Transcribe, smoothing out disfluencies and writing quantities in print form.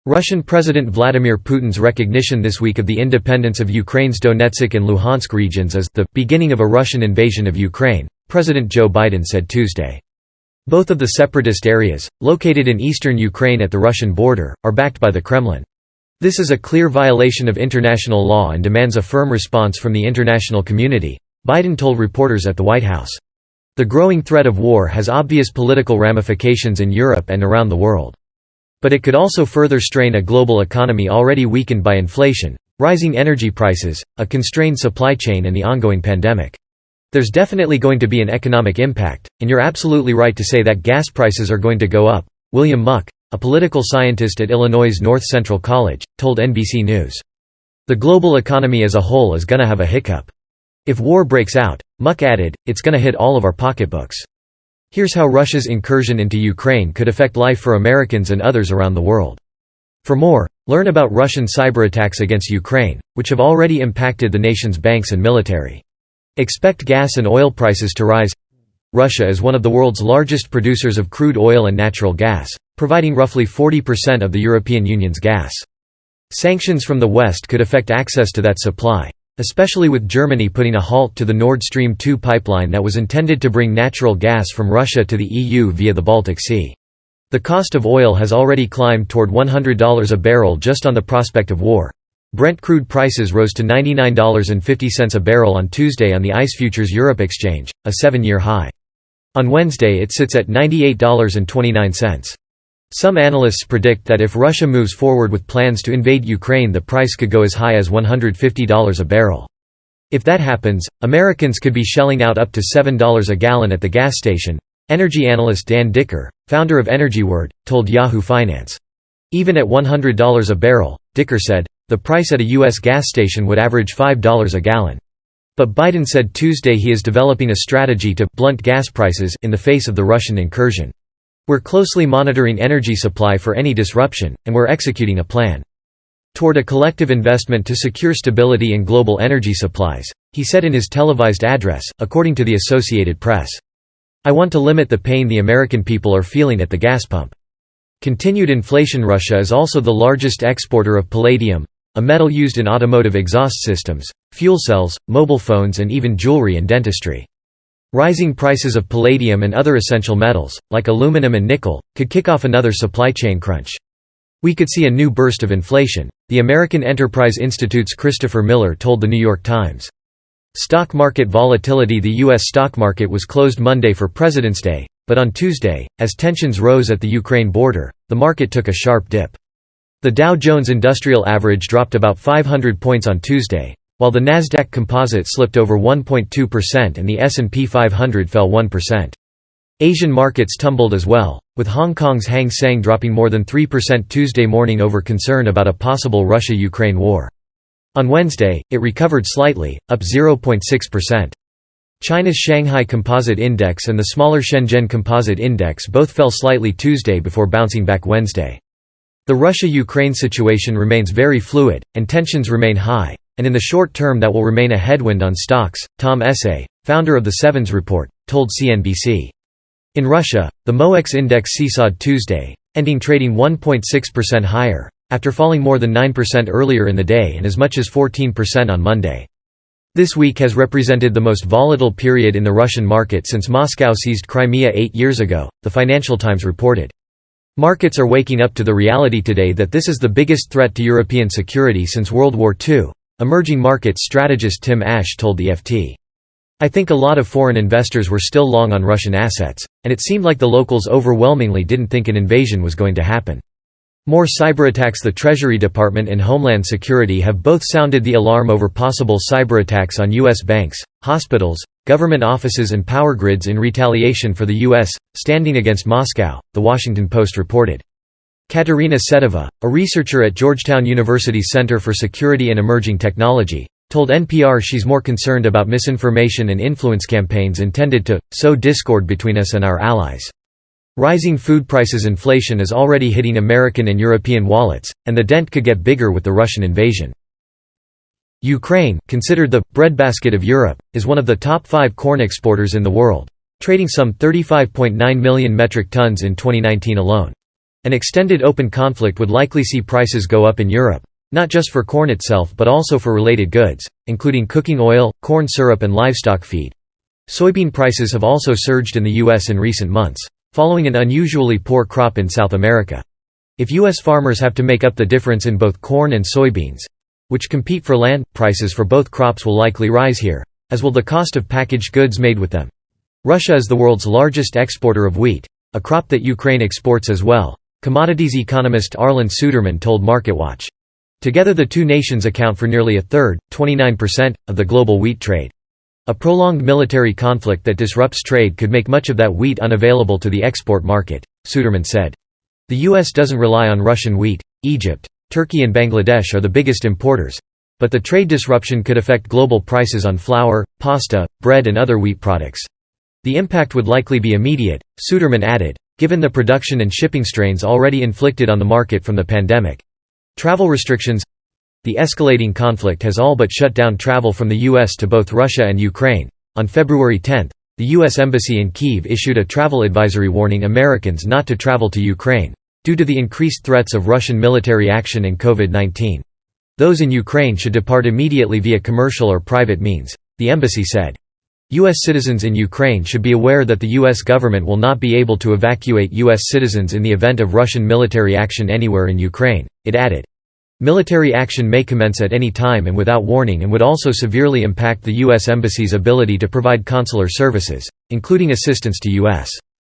Russian President Vladimir Putin's recognition this week of the independence of Ukraine's Donetsk and Luhansk regions as the beginning of a Russian invasion of Ukraine, President Joe Biden said Tuesday. Both of the separatist areas, located in eastern Ukraine at the Russian border, are backed by the Kremlin. This is a clear violation of international law and demands a firm response from the international community, Biden told reporters at the White House. The growing threat of war has obvious political ramifications in Europe and around the world. But it could also further strain a global economy already weakened by inflation, rising energy prices, a constrained supply chain and the ongoing pandemic. There's definitely going to be an economic impact, and you're absolutely right to say that gas prices are going to go up, William Muck, a political scientist at Illinois' North Central College, told NBC News. The global economy as a whole is gonna have a hiccup. If war breaks out, Muck added, it's gonna hit all of our pocketbooks. Here's how Russia's incursion into Ukraine could affect life for Americans and others around the world. For more, learn about Russian cyberattacks against Ukraine, which have already impacted the nation's banks and military. Expect gas and oil prices to rise. Russia is one of the world's largest producers of crude oil and natural gas, providing roughly 40% of the European Union's gas. Sanctions from the West could affect access to that supply, especially with Germany putting a halt to the Nord Stream 2 pipeline that was intended to bring natural gas from Russia to the EU via the Baltic Sea. The cost of oil has already climbed toward $100 a barrel just on the prospect of war. Brent crude prices rose to $99.50 a barrel on Tuesday on the ICE Futures Europe exchange, a 7-year high. On Wednesday it sits at $98.29. Some analysts predict that if Russia moves forward with plans to invade Ukraine, the price could go as high as $150 a barrel. If that happens, Americans could be shelling out up to $7 a gallon at the gas station, energy analyst Dan Dicker, founder of EnergyWord, told Yahoo Finance. Even at $100 a barrel, Dicker said, the price at a U.S. gas station would average $5 a gallon. But Biden said Tuesday he is developing a strategy to blunt gas prices in the face of the Russian incursion. We're closely monitoring energy supply for any disruption, and we're executing a plan toward a collective investment to secure stability in global energy supplies, he said in his televised address, according to the Associated Press. I want to limit the pain the American people are feeling at the gas pump. Continued inflation. Russia is also the largest exporter of palladium, a metal used in automotive exhaust systems, fuel cells, mobile phones and even jewelry and dentistry. Rising prices of palladium and other essential metals, like aluminum and nickel, could kick off another supply chain crunch. We could see a new burst of inflation, the American Enterprise Institute's Christopher Miller told The New York Times. Stock market volatility. The U.S. stock market was closed Monday for President's Day, but on Tuesday, as tensions rose at the Ukraine border, the market took a sharp dip. The Dow Jones Industrial Average dropped about 500 points on Tuesday, while the Nasdaq Composite slipped over 1.2% and the S&P 500 fell 1%. Asian markets tumbled as well, with Hong Kong's Hang Seng dropping more than 3% Tuesday morning over concern about a possible Russia-Ukraine war. On Wednesday, it recovered slightly, up 0.6%. China's Shanghai Composite Index and the smaller Shenzhen Composite Index both fell slightly Tuesday before bouncing back Wednesday. The Russia-Ukraine situation remains very fluid, and tensions remain high, and in the short term that will remain a headwind on stocks, Tom Essay, founder of the Sevens Report, told CNBC. In Russia, the MOEX index seesawed Tuesday, ending trading 1.6% higher, after falling more than 9% earlier in the day and as much as 14% on Monday. This week has represented the most volatile period in the Russian market since Moscow seized Crimea 8 years ago, the Financial Times reported. Markets are waking up to the reality today that this is the biggest threat to European security since World War II, emerging markets strategist Tim Ash told the FT. I think a lot of foreign investors were still long on Russian assets, and it seemed like the locals overwhelmingly didn't think an invasion was going to happen. More cyberattacks. The Treasury Department and Homeland Security have both sounded the alarm over possible cyberattacks on U.S. banks, hospitals, government offices and power grids in retaliation for the U.S. standing against Moscow, The Washington Post reported. Katerina Sedova, a researcher at Georgetown University's Center for Security and Emerging Technology, told NPR she's more concerned about misinformation and influence campaigns intended to sow discord between us and our allies. Rising food prices. Inflation is already hitting American and European wallets, and the dent could get bigger with the Russian invasion. Ukraine, considered the breadbasket of Europe, is one of the top 5 corn exporters in the world, trading some 35.9 million metric tons in 2019 alone. An extended open conflict would likely see prices go up in Europe, not just for corn itself but also for related goods, including cooking oil, corn syrup and livestock feed. Soybean prices have also surged in the U.S. in recent months, following an unusually poor crop in South America. If U.S. farmers have to make up the difference in both corn and soybeans, which compete for land, prices for both crops will likely rise here, as will the cost of packaged goods made with them. Russia is the world's largest exporter of wheat, a crop that Ukraine exports as well, commodities economist Arlen Suderman told MarketWatch. Together the two nations account for nearly a third, 29%, of the global wheat trade. A prolonged military conflict that disrupts trade could make much of that wheat unavailable to the export market, Suderman said. The U.S. doesn't rely on Russian wheat. Egypt, Turkey and Bangladesh are the biggest importers. But the trade disruption could affect global prices on flour, pasta, bread and other wheat products. The impact would likely be immediate, Suderman added, given the production and shipping strains already inflicted on the market from the pandemic. Travel restrictions. The escalating conflict has all but shut down travel from the U.S. to both Russia and Ukraine. On February 10, the U.S. Embassy in Kyiv issued a travel advisory warning Americans not to travel to Ukraine, due to the increased threats of Russian military action and COVID-19. Those in Ukraine should depart immediately via commercial or private means, the embassy said. U.S. citizens in Ukraine should be aware that the U.S. government will not be able to evacuate U.S. citizens in the event of Russian military action anywhere in Ukraine, it added. Military action may commence at any time and without warning and would also severely impact the U.S. Embassy's ability to provide consular services, including assistance to U.S.